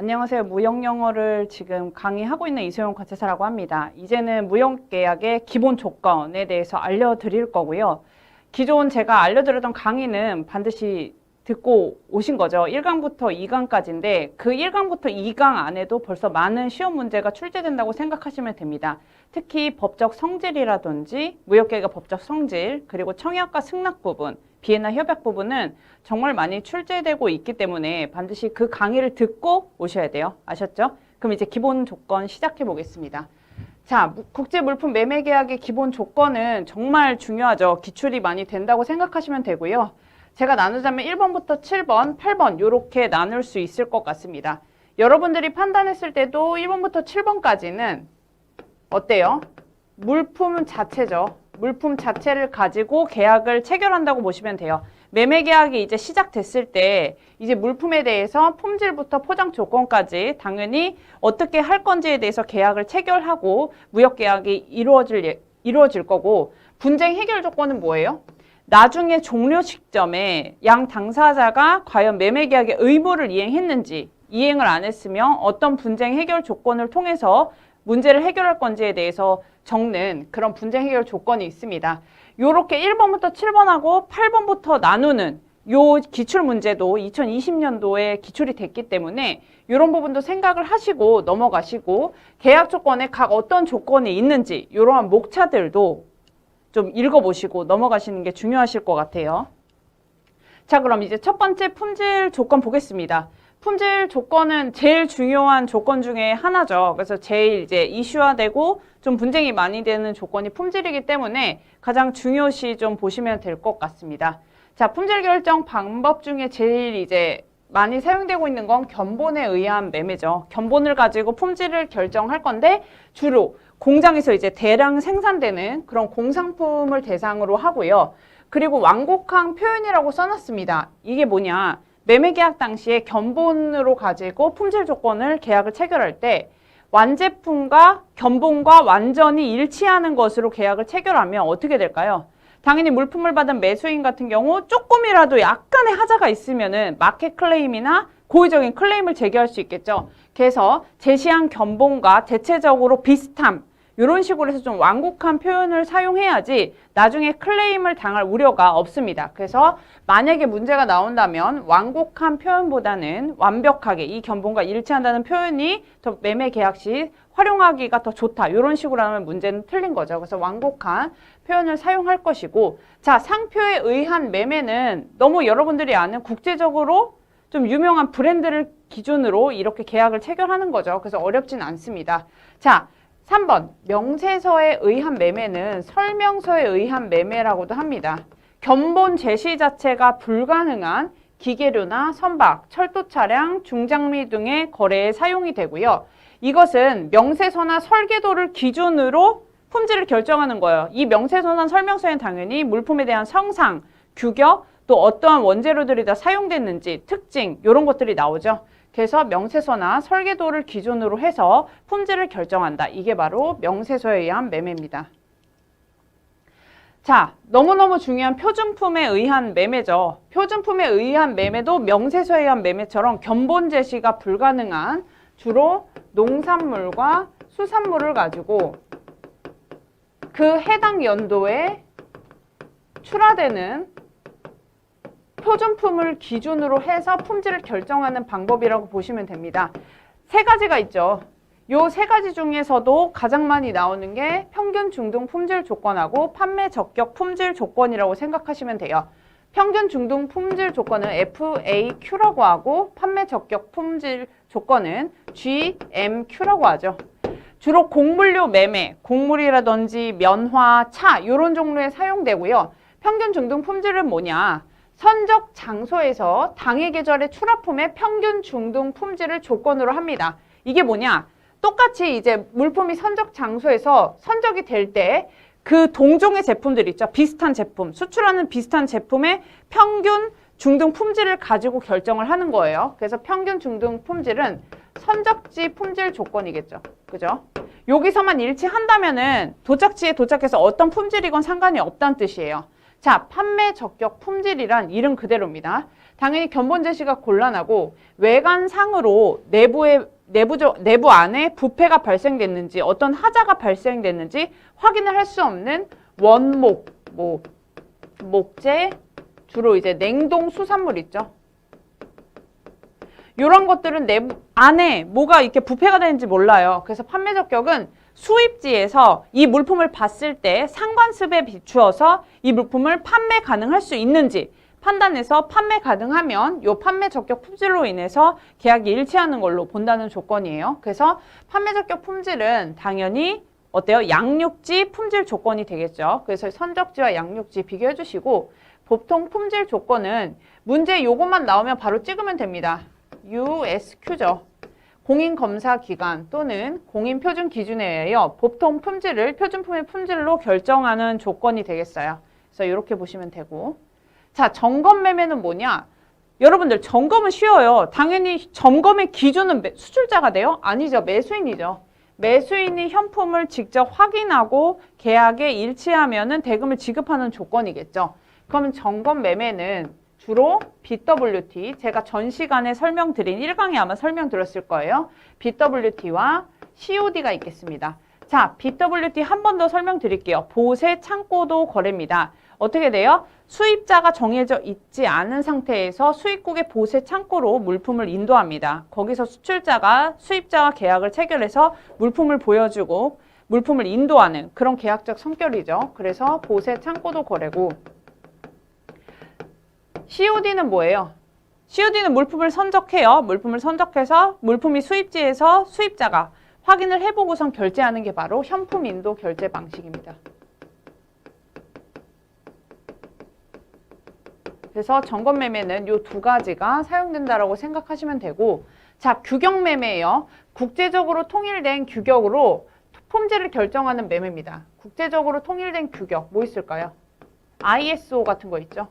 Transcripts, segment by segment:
안녕하세요. 무역영어를 지금 강의하고 있는 이소영 관세사라고 합니다. 이제는 무역계약의 기본 조건에 대해서 알려드릴 거고요. 기존 제가 알려드렸던 강의는 반드시 듣고 오신 거죠. 1강부터 2강까지인데 그 1강부터 2강 안에도 벌써 많은 시험 문제가 출제된다고 생각하시면 됩니다. 특히 법적 성질이라든지 무역계약의 법적 성질, 그리고 청약과 승낙 부분, 비엔나 협약 부분은 정말 많이 출제되고 있기 때문에 반드시 그 강의를 듣고 오셔야 돼요. 아셨죠? 그럼 이제 기본 조건 시작해 보겠습니다. 자, 국제물품 매매계약의 기본 조건은 정말 중요하죠. 기출이 많이 된다고 생각하시면 되고요. 제가 나누자면 1번부터 7번, 8번 이렇게 나눌 수 있을 것 같습니다. 여러분들이 판단했을 때도 1번부터 7번까지는 어때요? 물품 자체죠. 물품 자체를 가지고 계약을 체결한다고 보시면 돼요. 매매 계약이 이제 시작됐을 때 이제 물품에 대해서 품질부터 포장 조건까지 당연히 어떻게 할 건지에 대해서 계약을 체결하고 무역 계약이 이루어질 거고, 분쟁 해결 조건은 뭐예요? 나중에 종료 시점에 양 당사자가 과연 매매 계약의 의무를 이행했는지, 이행을 안 했으면 어떤 분쟁 해결 조건을 통해서 문제를 해결할 건지에 대해서 적는 그런 분쟁 해결 조건이 있습니다. 요렇게 1번부터 7번하고 8번부터 나누는 요 기출 문제도 2020년도에 기출이 됐기 때문에 이런 부분도 생각을 하시고 넘어가시고, 계약 조건에 각 어떤 조건이 있는지 이러한 목차들도 좀 읽어보시고 넘어가시는 게 중요하실 것 같아요. 자, 그럼 이제 첫 번째 품질 조건 보겠습니다. 품질 조건은 제일 중요한 조건 중에 하나죠. 그래서 제일 이제 이슈화되고 좀 분쟁이 많이 되는 조건이 품질이기 때문에 가장 중요시 좀 보시면 될 것 같습니다. 자, 품질 결정 방법 중에 제일 이제 많이 사용되고 있는 건 견본에 의한 매매죠. 견본을 가지고 품질을 결정할 건데 주로 공장에서 이제 대량 생산되는 그런 공산품을 대상으로 하고요. 그리고 완곡항 표현이라고 써놨습니다. 이게 뭐냐? 매매계약 당시에 견본으로 가지고 품질 조건을 계약을 체결할 때 완제품과 견본과 완전히 일치하는 것으로 계약을 체결하면 어떻게 될까요? 당연히 물품을 받은 매수인 같은 경우 조금이라도 약간의 하자가 있으면은 마켓 클레임이나 고의적인 클레임을 제기할 수 있겠죠. 그래서 제시한 견본과 대체적으로 비슷함, 이런 식으로 해서 좀 완곡한 표현을 사용해야지 나중에 클레임을 당할 우려가 없습니다. 그래서 만약에 문제가 나온다면 완곡한 표현보다는 완벽하게 이 견본과 일치한다는 표현이 더 매매 계약 시 활용하기가 더 좋다. 이런 식으로 하면 문제는 틀린 거죠. 그래서 완곡한 표현을 사용할 것이고, 자, 상표에 의한 매매는 너무 여러분들이 아는 국제적으로 좀 유명한 브랜드를 기준으로 이렇게 계약을 체결하는 거죠. 그래서 어렵진 않습니다. 자, 3번, 명세서에 의한 매매는 설명서에 의한 매매라고도 합니다. 견본 제시 자체가 불가능한 기계류나 선박, 철도 차량, 중장비 등의 거래에 사용이 되고요. 이것은 명세서나 설계도를 기준으로 품질을 결정하는 거예요. 이 명세서나 설명서에는 당연히 물품에 대한 성상, 규격, 또 어떠한 원재료들이 다 사용됐는지, 특징, 이런 것들이 나오죠. 그래서 명세서나 설계도를 기준으로 해서 품질을 결정한다. 이게 바로 명세서에 의한 매매입니다. 자, 너무너무 중요한 표준품에 의한 매매죠. 표준품에 의한 매매도 명세서에 의한 매매처럼 견본 제시가 불가능한 주로 농산물과 수산물을 가지고 그 해당 연도에 출하되는 표준품을 기준으로 해서 품질을 결정하는 방법이라고 보시면 됩니다. 세 가지가 있죠. 요 세 가지 중에서도 가장 많이 나오는 게 평균 중등 품질 조건하고 판매 적격 품질 조건이라고 생각하시면 돼요. 평균 중등 품질 조건은 FAQ라고 하고 판매 적격 품질 조건은 GMQ라고 하죠. 주로 곡물류 매매, 곡물이라든지 면화, 차 이런 종류에 사용되고요. 평균 중등 품질은 뭐냐? 선적 장소에서 당해 계절의 출하품의 평균 중등 품질을 조건으로 합니다. 이게 뭐냐? 똑같이 이제 물품이 선적 장소에서 선적이 될 때 그 동종의 제품들 있죠. 비슷한 제품, 수출하는 비슷한 제품의 평균 중등 품질을 가지고 결정을 하는 거예요. 그래서 평균 중등 품질은 선적지 품질 조건이겠죠. 그죠? 여기서만 일치한다면은 도착지에 도착해서 어떤 품질이건 상관이 없다는 뜻이에요. 자, 판매 적격 품질이란 이름 그대로입니다. 당연히 견본 제시가 곤란하고 외관상으로 내부 안에 부패가 발생됐는지 어떤 하자가 발생됐는지 확인을 할 수 없는 원목, 목재, 주로 이제 냉동 수산물 있죠. 이런 것들은 내부 안에 뭐가 이렇게 부패가 되는지 몰라요. 그래서 판매 적격은 수입지에서 이 물품을 봤을 때 상관습에 비추어서 이 물품을 판매 가능할 수 있는지 판단해서 판매 가능하면 이 판매 적격 품질로 인해서 계약이 일치하는 걸로 본다는 조건이에요. 그래서 판매 적격 품질은 당연히 어때요? 양육지 품질 조건이 되겠죠. 그래서 선적지와 양육지 비교해 주시고 보통 품질 조건은 문제 요것만 나오면 바로 찍으면 됩니다. USQ죠. 공인검사기관 또는 공인표준기준에 의하여 보통 품질을 표준품의 품질로 결정하는 조건이 되겠어요. 그래서 이렇게 보시면 되고 자, 점검 매매는 뭐냐? 여러분들 점검은 쉬워요. 당연히 점검의 기준은 수출자가 돼요? 아니죠. 매수인이죠. 매수인이 현품을 직접 확인하고 계약에 일치하면은 대금을 지급하는 조건이겠죠. 그러면 점검 매매는 주로 BWT, 제가 전 시간에 설명드린 1강에 아마 설명드렸을 거예요. BWT와 COD가 있겠습니다. 자, BWT 한 번 더 설명드릴게요. 보세 창고도 거래입니다. 어떻게 돼요? 수입자가 정해져 있지 않은 상태에서 수입국의 보세 창고로 물품을 인도합니다. 거기서 수출자가 수입자와 계약을 체결해서 물품을 보여주고 물품을 인도하는 그런 계약적 성격이죠. 그래서 보세 창고도 거래고 COD는 뭐예요? COD는 물품을 선적해요. 물품을 선적해서 물품이 수입지에서 수입자가 확인을 해보고선 결제하는 게 바로 현품 인도 결제 방식입니다. 그래서 점검 매매는 이 두 가지가 사용된다라고 생각하시면 되고 자, 규격 매매예요. 국제적으로 통일된 규격으로 품질을 결정하는 매매입니다. 국제적으로 통일된 규격 뭐 있을까요? ISO 같은 거 있죠.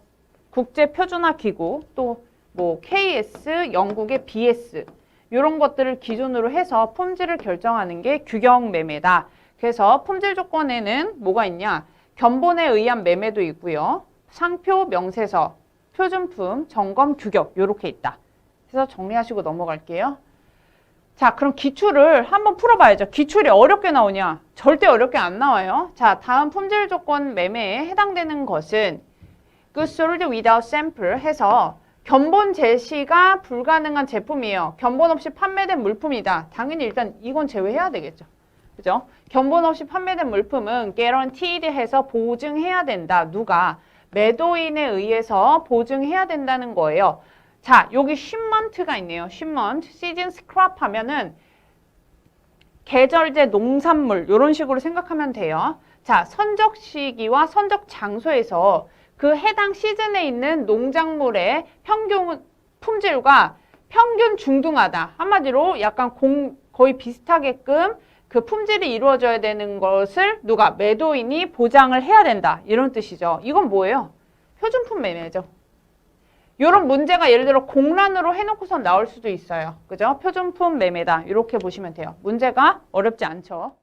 국제표준화기구 또 뭐 KS, 영국의 BS 이런 것들을 기준으로 해서 품질을 결정하는 게 규격 매매다. 그래서 품질 조건에는 뭐가 있냐? 견본에 의한 매매도 있고요. 상표, 명세서, 표준품, 점검, 규격 이렇게 있다. 그래서 정리하시고 넘어갈게요. 자, 그럼 기출을 한번 풀어봐야죠. 기출이 어렵게 나오냐? 절대 어렵게 안 나와요. 자, 다음 품질 조건 매매에 해당되는 것은 Goods sold without sample 해서 견본 제시가 불가능한 제품이에요. 견본 없이 판매된 물품이다. 당연히 일단 이건 제외해야 되겠죠. 그죠? 견본 없이 판매된 물품은 guaranteed 해서 보증해야 된다. 누가? 매도인에 의해서 보증해야 된다는 거예요. 자, 여기 shipment가 있네요. shipment, season scrap 하면은 계절제 농산물 이런 식으로 생각하면 돼요. 자, 선적 시기와 선적 장소에서 그 해당 시즌에 있는 농작물의 평균 품질과 평균 중등하다. 한마디로 약간 거의 비슷하게끔 그 품질이 이루어져야 되는 것을 누가? 매도인이 보장을 해야 된다. 이런 뜻이죠. 이건 뭐예요? 표준품 매매죠. 이런 문제가 예를 들어 공란으로 해놓고서 나올 수도 있어요. 그죠? 표준품 매매다. 이렇게 보시면 돼요. 문제가 어렵지 않죠.